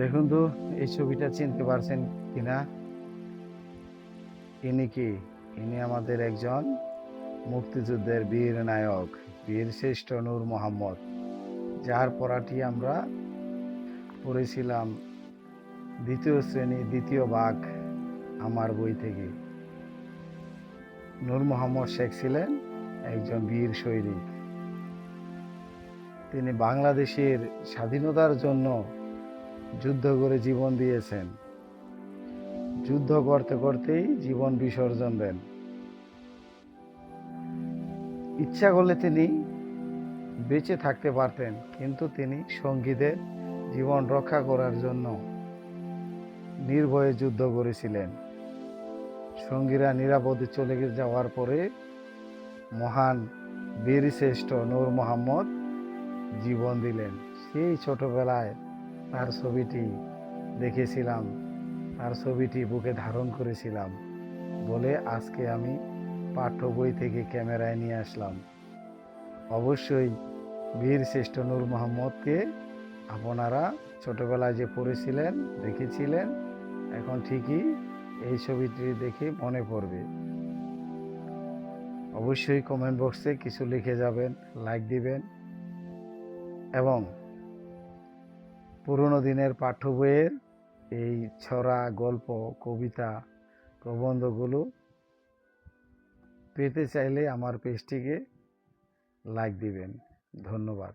দেখুন তো এই ছবিটা চিনতে পারছেন কিনা? ইনি কি? ইনি আমাদের একজন মুক্তিযুদ্ধের বীর নায়ক, বীর শ্রেষ্ঠ নূর মোহাম্মদ, যার পড়াটি আমরা পড়েছিলাম দ্বিতীয় শ্রেণী দ্বিতীয় ভাগ আমার বই থেকে। নূর মোহাম্মদ শেখ ছিলেন একজন বীর সৈনিক। তিনি বাংলাদেশের স্বাধীনতার জন্য যুদ্ধ করে জীবন দিয়েছেন। যুদ্ধ করতে করতেই জীবন বিসর্জন দেন। ইচ্ছা করলে তিনি বেঁচে থাকতে পারতেন, কিন্তু তিনি সঙ্গীদের জীবন রক্ষা করার জন্য নির্ভয়ে যুদ্ধ করেছিলেন। সঙ্গীরা নিরাপদে চলে যাওয়ার পরে মহান বীরশ্রেষ্ঠ নূর মোহাম্মদ জীবন দিলেন। সেই ছোটবেলায় তার ছবিটি দেখেছিলাম, তার ছবিটি বুকে ধারণ করেছিলাম বলে আজকে আমি পাঠ্য বই থেকে ক্যামেরায় নিয়ে আসলাম। অবশ্যই বীর শ্রেষ্ঠ নূর মোহাম্মদকে আপনারা ছোটবেলায় যে পড়েছিলেন, দেখেছিলেন, এখন ঠিকই এই ছবিটি দেখে মনে পড়বে। অবশ্যই কমেন্ট বক্সে কিছু লিখে যাবেন, লাইক দিবেন এবং পুরনো দিনের পাঠ্য বইয়ের এই ছড়া, গল্প, কবিতা, প্রবন্ধগুলো পেতে চাইলে আমার পেজটিকে লাইক দিবেন। ধন্যবাদ।